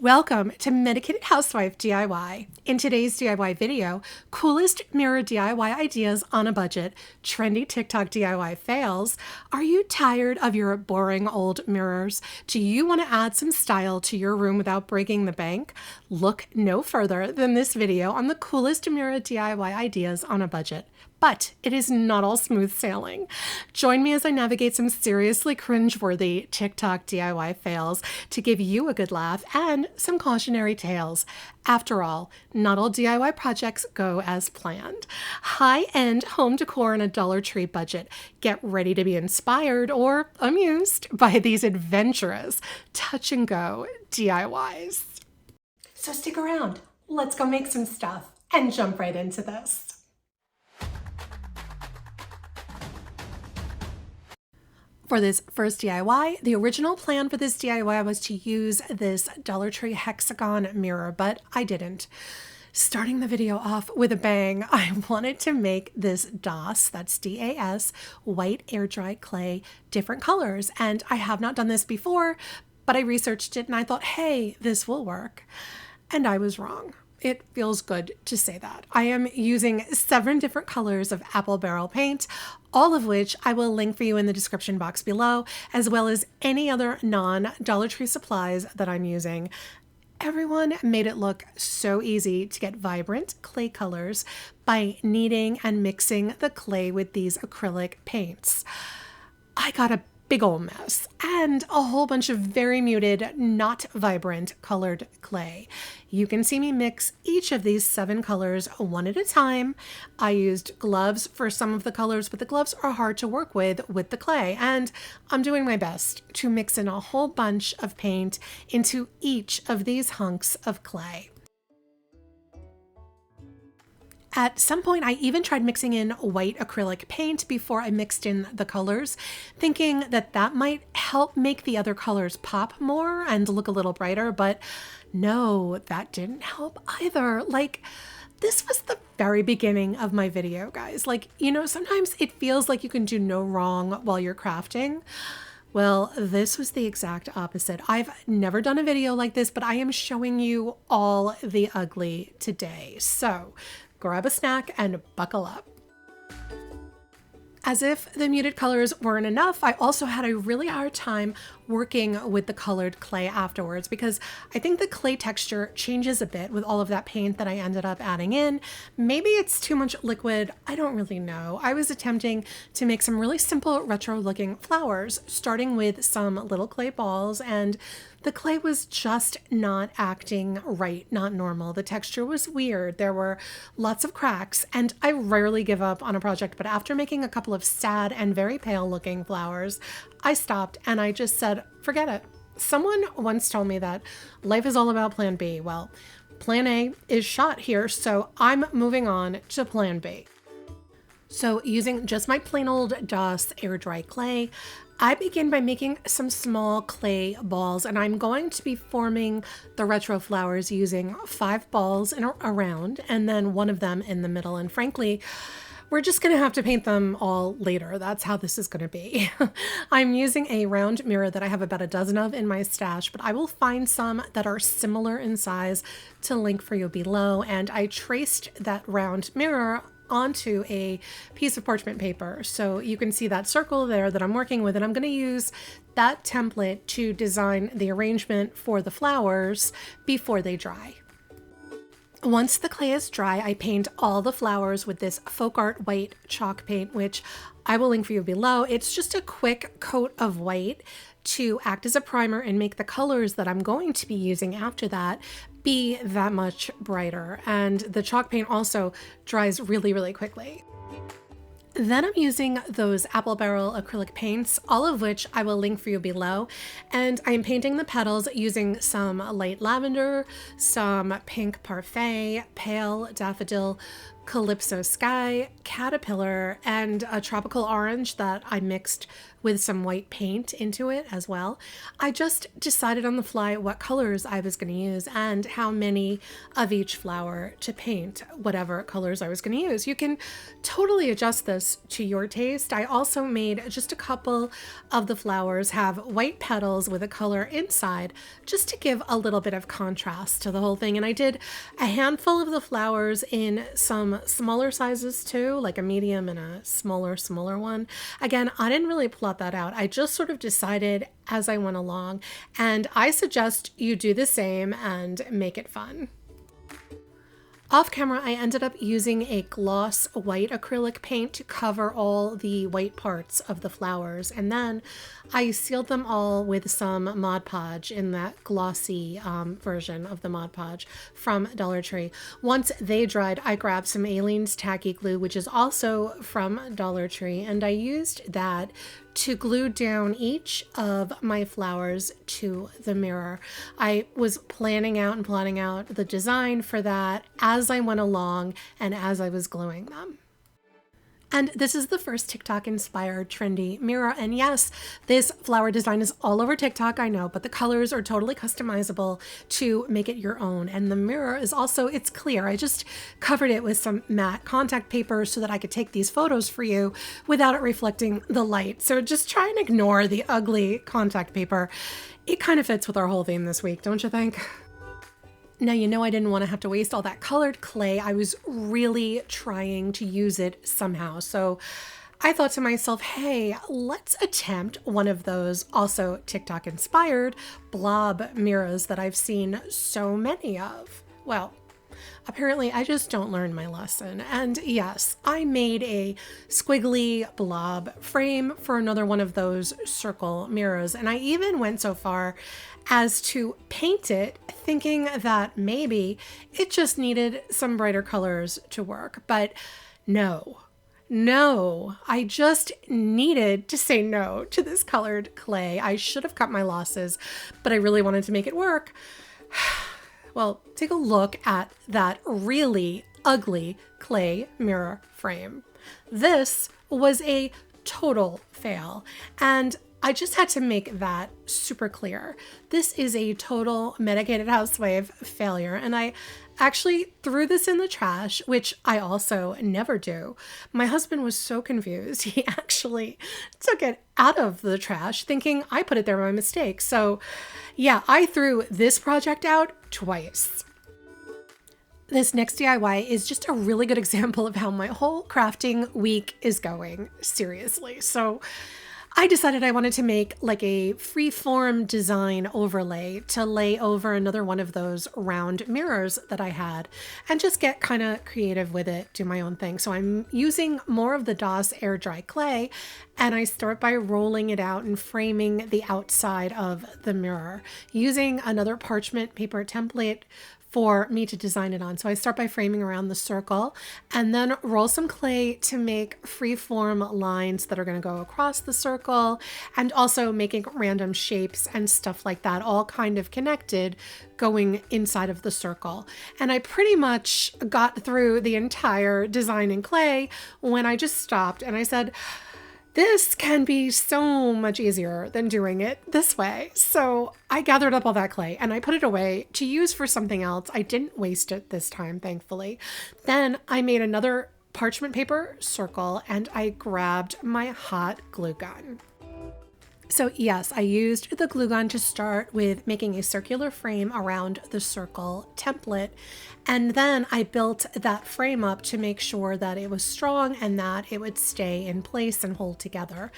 Welcome to Medicated Housewife DIY. In today's DIY video, coolest mirror DIY ideas on a budget, trendy TikTok DIY fails. Are you tired of your boring old mirrors? Do you want to add some style to your room without breaking the bank? Look no further than this video on the coolest mirror DIY ideas on a budget. But it is not all smooth sailing. Join me as I navigate some seriously cringeworthy TikTok DIY fails to give you a good laugh and some cautionary tales. After all, not all DIY projects go as planned. High-end home decor on a Dollar Tree budget. Get ready to be inspired or amused by these adventurous touch-and-go DIYs. So stick around. Let's go make some stuff and jump right into this. For this first DIY, the original plan for this DIY was to use this Dollar Tree Hexagon mirror, but I didn't. Starting the video off with a bang, I wanted to make this DAS, that's D-A-S, white air dry clay, different colors. And I have not done this before, but I researched it and I thought, hey, this will work. And I was wrong. It feels good to say that. I am using 7 different colors of apple barrel paint, all of which I will link for you in the description box below, as well as any other non-Dollar Tree supplies that I'm using. Everyone made it look so easy to get vibrant clay colors by kneading and mixing the clay with these acrylic paints. I got a big ol' mess and a whole bunch of very muted, not vibrant colored clay. You can see me mix each of these 7 colors one at a time. I used gloves for some of the colors, but the gloves are hard to work with the clay, and I'm doing my best to mix in a whole bunch of paint into each of these hunks of clay. At some point, I even tried mixing in white acrylic paint before I mixed in the colors, thinking that that might help make the other colors pop more and look a little brighter, but no, that didn't help either. Like, this was the very beginning of my video, guys. Like, you know, sometimes it feels like you can do no wrong while you're crafting. Well, this was the exact opposite. I've never done a video like this, but I am showing you all the ugly today. So grab a snack and buckle up. As if the muted colors weren't enough, I also had a really hard time working with the colored clay afterwards because I think the clay texture changes a bit with all of that paint that I ended up adding in. Maybe it's too much liquid, I don't really know. I was attempting to make some really simple retro looking flowers, starting with some little clay balls, and the clay was just not acting right, not normal. The texture was weird. There were lots of cracks, and I rarely give up on a project, but after making a couple of sad and very pale looking flowers, I stopped and I just said, forget it. Someone once told me that life is all about plan B. Well, plan A is shot here, so I'm moving on to plan B. So using just my plain old DOS air dry clay, I begin by making some small clay balls, and I'm going to be forming the retro flowers using 5 balls in a round and then 1 of them in the middle. And frankly, we're just going to have to paint them all later. That's how this is going to be. I'm using a round mirror that I have about a dozen of in my stash, but I will find some that are similar in size to link for you below. And I traced that round mirror onto a piece of parchment paper. So you can see that circle there that I'm working with, and I'm going to use that template to design the arrangement for the flowers before they dry. Once the clay is dry, I paint all the flowers with this folk art white chalk paint, which I will link for you below. It's just a quick coat of white to act as a primer and make the colors that I'm going to be using after that be that much brighter. And the chalk paint also dries really, really quickly. Then I'm using those apple barrel acrylic paints, all of which I will link for you below. And I'm painting the petals using some light lavender, some pink parfait, pale daffodil, calypso sky, caterpillar, and a tropical orange that I mixed with some white paint into it as well. I just decided on the fly what colors I was going to use and how many of each flower to paint, whatever colors I was going to use. You can totally adjust this to your taste. I also made just a couple of the flowers have white petals with a color inside just to give a little bit of contrast to the whole thing. And I did a handful of the flowers in some smaller sizes too, like a medium and a smaller one. Again, I didn't really plot that out. I just sort of decided as I went along, and I suggest you do the same and make it fun. Off camera, I ended up using a gloss white acrylic paint to cover all the white parts of the flowers. And then I sealed them all with some Mod Podge in that glossy version of the Mod Podge from Dollar Tree. Once they dried, I grabbed some Ailenes Tacky glue, which is also from Dollar Tree, and I used that to glue down each of my flowers to the mirror. I was planning out and plotting out the design for that as I went along and as I was gluing them. And this is the first TikTok inspired trendy mirror. And yes, this flower design is all over TikTok, I know, but the colors are totally customizable to make it your own. And the mirror is also, it's clear. I just covered it with some matte contact paper so that I could take these photos for you without it reflecting the light. So just try and ignore the ugly contact paper. It kind of fits with our whole theme this week, don't you think? Now, you know I didn't want to have to waste all that colored clay. I was really trying to use it somehow. So I thought to myself, hey, let's attempt one of those also TikTok inspired blob mirrors that I've seen so many of. Well, apparently I just don't learn my lesson. And yes, I made a squiggly blob frame for another one of those circle mirrors. And I even went so far as to paint it, thinking that maybe it just needed some brighter colors to work. But no, I just needed to say no to this colored clay. I should have cut my losses, but I really wanted to make it work. Well, take a look at that really ugly clay mirror frame. This was a total fail, and I just had to make that super clear. This is a total Medicated housewife failure, and I actually threw this in the trash, which I also never do. My husband was so confused. He actually took it out of the trash thinking I put it there by mistake. So yeah, I threw this project out twice. This next DIY is just a really good example of how my whole crafting week is going, seriously. So I decided I wanted to make like a free-form design overlay to lay over another one of those round mirrors that I had and just get kind of creative with it, do my own thing. So I'm using more of the DOS air dry clay, and I start by rolling it out and framing the outside of the mirror using another parchment paper template for me to design it on. So I start by framing around the circle and then roll some clay to make free-form lines that are going to go across the circle, and also making random shapes and stuff like that, all kind of connected going inside of the circle. And I pretty much got through the entire design in clay when I just stopped and I said, this can be so much easier than doing it this way. So I gathered up all that clay and I put it away to use for something else. I didn't waste it this time, thankfully. Then I made another parchment paper circle and I grabbed my hot glue gun. So yes, I used the glue gun to start with making a circular frame around the circle template. And then I built that frame up to make sure that it was strong and that it would stay in place and hold together.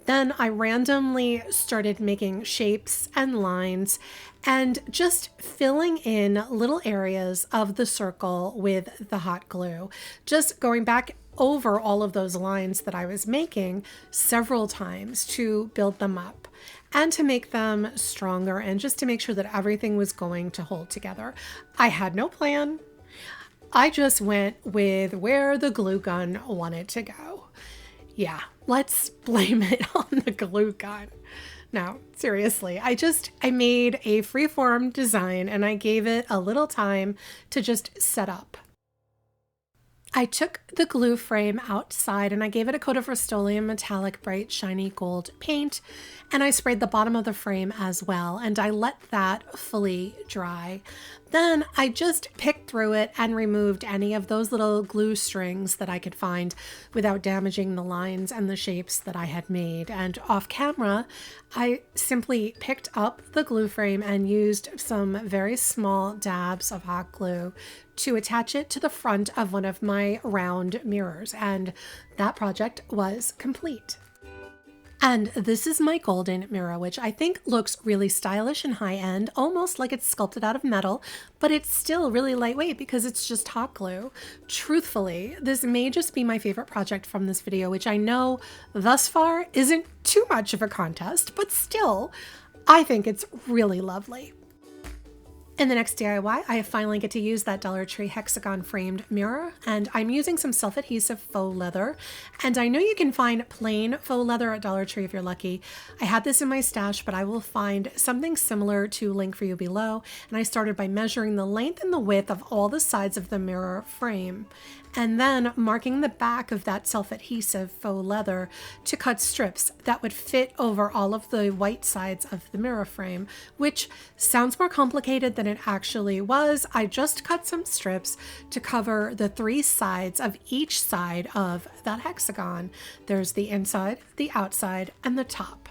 Then I randomly started making shapes and lines and just filling in little areas of the circle with the hot glue. Just going back over all of those lines that I was making several times to build them up and to make them stronger and just to make sure that everything was going to hold together. I had no plan. I just went with where the glue gun wanted to go. Yeah, let's blame it on the glue gun. No, seriously, I made a freeform design and I gave it a little time to just set up. I took the glue frame outside and I gave it a coat of Rust-Oleum metallic bright shiny gold paint, and I sprayed the bottom of the frame as well, and I let that fully dry. Then I just picked through it and removed any of those little glue strings that I could find without damaging the lines and the shapes that I had made. And off camera, I simply picked up the glue frame and used some very small dabs of hot glue to attach it to the front of one of my round mirrors, and that project was complete. And this is my golden mirror, which I think looks really stylish and high-end, almost like it's sculpted out of metal, but it's still really lightweight because it's just hot glue. Truthfully, this may just be my favorite project from this video, which I know thus far isn't too much of a contest, but still, I think it's really lovely. In the next DIY, I finally get to use that Dollar Tree Hexagon framed mirror, and I'm using some self-adhesive faux leather. And I know you can find plain faux leather at Dollar Tree if you're lucky. I had this in my stash, but I will find something similar to link for you below. And I started by measuring the length and the width of all the sides of the mirror frame, and then marking the back of that self-adhesive faux leather to cut strips that would fit over all of the white sides of the mirror frame, which sounds more complicated than it actually was. I just cut some strips to cover the 3 sides of each side of that hexagon. There's the inside, the outside, and the top.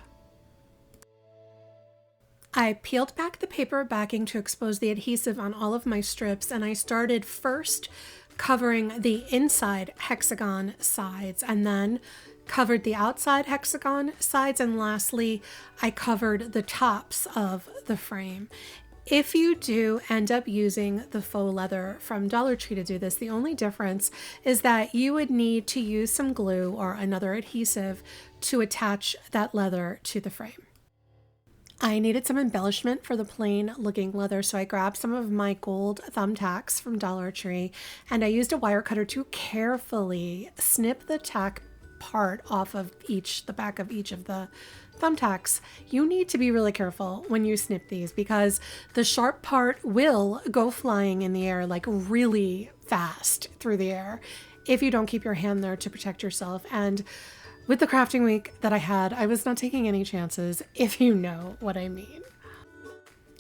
I peeled back the paper backing to expose the adhesive on all of my strips, and I started first covering the inside hexagon sides, and then covered the outside hexagon sides, and lastly I covered the tops of the frame. If you do end up using the faux leather from Dollar Tree to do this, the only difference is that you would need to use some glue or another adhesive to attach that leather to the frame. I needed some embellishment for the plain looking leather, so I grabbed some of my gold thumbtacks from Dollar Tree, and I used a wire cutter to carefully snip the tack part off of the back of each of the thumbtacks. You need to be really careful when you snip these because the sharp part will go flying in the air, like really fast through the air, if you don't keep your hand there to protect yourself. And with the crafting week that I had, I was not taking any chances, if you know what I mean.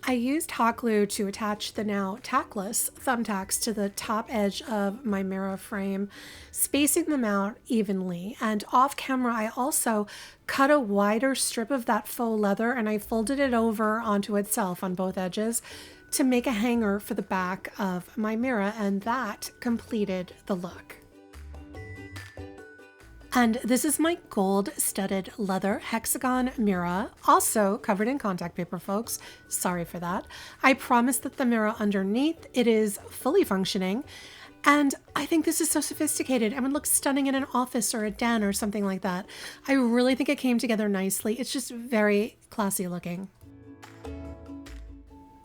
I used hot glue to attach the now tackless thumbtacks to the top edge of my mirror frame, spacing them out evenly. And off camera, I also cut a wider strip of that faux leather and I folded it over onto itself on both edges to make a hanger for the back of my mirror, and that completed the look. And this is my gold studded leather hexagon mirror, also covered in contact paper, folks. Sorry for that. I promise that the mirror underneath it is fully functioning, and I think this is so sophisticated and would look stunning in an office or a den or something like that. I really think it came together nicely. It's just very classy looking.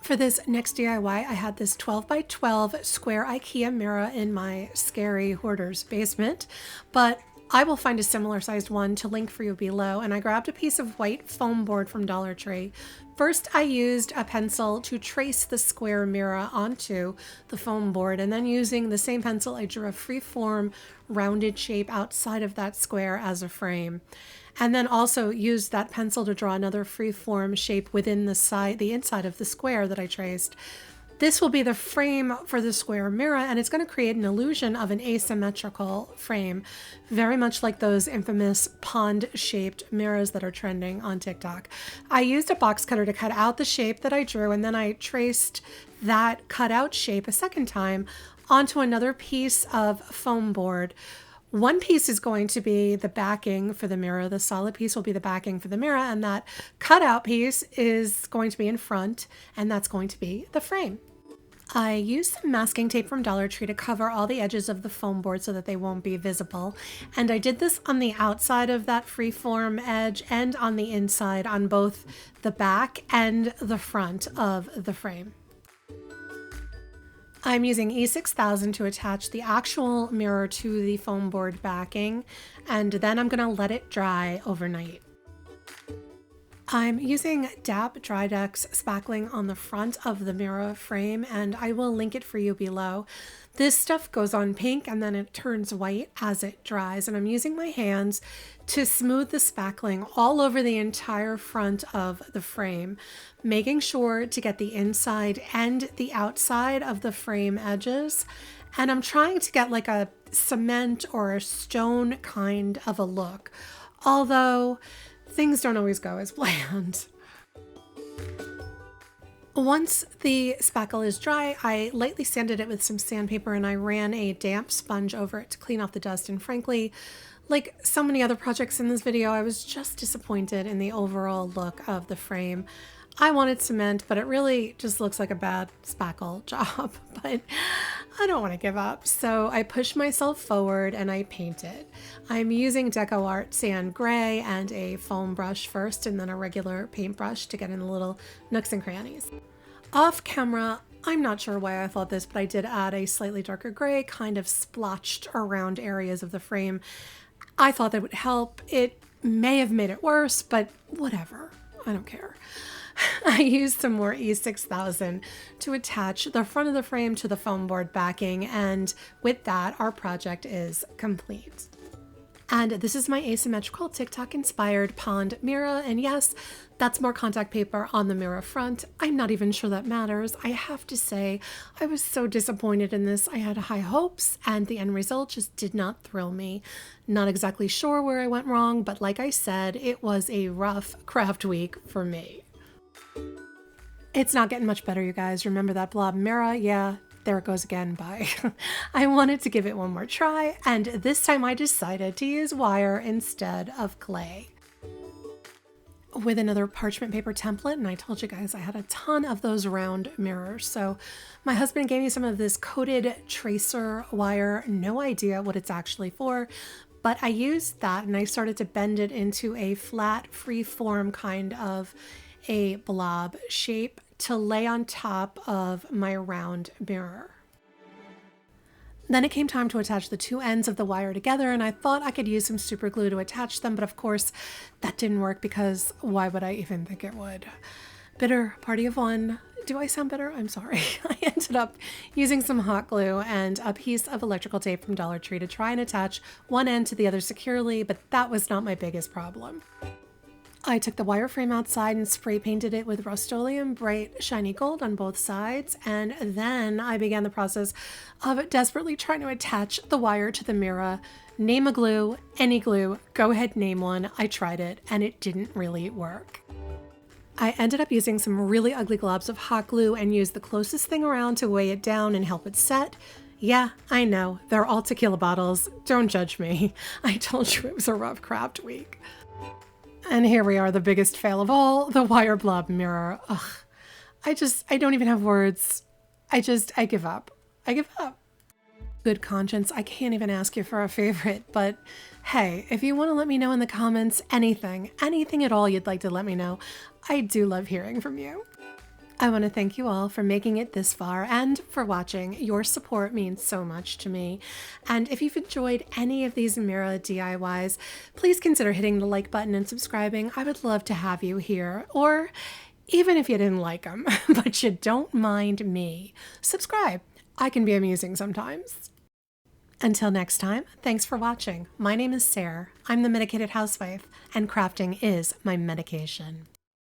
For this next DIY, I had this 12 by 12 square IKEA mirror in my scary hoarder's basement, but I will find a similar sized one to link for you below, and I grabbed a piece of white foam board from Dollar Tree. First, I used a pencil to trace the square mirror onto the foam board, and then using the same pencil, I drew a free-form rounded shape outside of that square as a frame. And then also used that pencil to draw another free-form shape within the inside of the square that I traced. This will be the frame for the square mirror, and it's going to create an illusion of an asymmetrical frame, very much like those infamous pond-shaped mirrors that are trending on TikTok. I used a box cutter to cut out the shape that I drew, and then I traced that cut-out shape a second time onto another piece of foam board. One piece is going to be the backing for the mirror. The solid piece will be the backing for the mirror, and that cutout piece is going to be in front, and that's going to be the frame. I used some masking tape from Dollar Tree to cover all the edges of the foam board so that they won't be visible. And I did this on the outside of that freeform edge and on the inside on both the back and the front of the frame. I'm using E6000 to attach the actual mirror to the foam board backing, and then I'm going to let it dry overnight. I'm using DAP Drydex spackling on the front of the mirror frame, and I will link it for you below. This stuff goes on pink and then it turns white as it dries, and I'm using my hands to smooth the spackling all over the entire front of the frame, making sure to get the inside and the outside of the frame edges. And I'm trying to get like a cement or a stone kind of a look, although things don't always go as planned. Once the spackle is dry, I lightly sanded it with some sandpaper and I ran a damp sponge over it to clean off the dust. And frankly, like so many other projects in this video, I was just disappointed in the overall look of the frame. I wanted cement, but it really just looks like a bad spackle job, but I don't want to give up. So I pushed myself forward and I painted. I'm using Decor Sand Gray and a foam brush first, and then a regular paintbrush to get in the little nooks and crannies. Off camera, I'm not sure why I thought this, but I did add a slightly darker gray, kind of splotched around areas of the frame. I thought that would help. It may have made it worse, but whatever. I don't care. I used some more E6000 to attach the front of the frame to the foam board backing, and with that, our project is complete. And this is my asymmetrical TikTok inspired pond mirror, and yes, that's more contact paper on the mirror front. I'm not even sure that matters. I have to say, I was so disappointed in this. I had high hopes and the end result just did not thrill me. Not exactly sure where I went wrong, but like I said, it was a rough craft week for me. It's not getting much better, you guys. Remember that blob mirror? Yeah, there it goes again. Bye. I wanted to give it one more try, and this time I decided to use wire instead of clay. With another parchment paper template, and I told you guys I had a ton of those round mirrors. So my husband gave me some of this coated tracer wire, no idea what it's actually for, but I used that and I started to bend it into a flat, free form kind of a blob shape to lay on top of my round mirror. Then it came time to attach the two ends of the wire together, and I thought I could use some super glue to attach them, but of course that didn't work because why would I even think it would? Bitter party of one. Do I sound bitter? I'm sorry. I ended up using some hot glue and a piece of electrical tape from Dollar Tree to try and attach one end to the other securely, but that was not my biggest problem. I took the wireframe outside and spray painted it with Rust-Oleum bright shiny gold on both sides, and then I began the process of desperately trying to attach the wire to the mirror. Name a glue, any glue, go ahead, name one. I tried it and it didn't really work. I ended up using some really ugly globs of hot glue and used the closest thing around to weigh it down and help it set. Yeah, I know, they're all tequila bottles. Don't judge me. I told you it was a rough craft week. And here we are, the biggest fail of all, the wire blob mirror. Ugh, I don't even have words. I give up. I give up. Good conscience, I can't even ask you for a favorite, but hey, if you want to let me know in the comments anything at all you'd like to let me know, I do love hearing from you. I want to thank you all for making it this far and for watching. Your support means so much to me. And if you've enjoyed any of these mirror DIYs, please consider hitting the like button and subscribing. I would love to have you here. Or even if you didn't like them, but you don't mind me, subscribe. I can be amusing sometimes. Until next time, thanks for watching. My name is Sarah. I'm the Medicated Housewife, and crafting is my medication.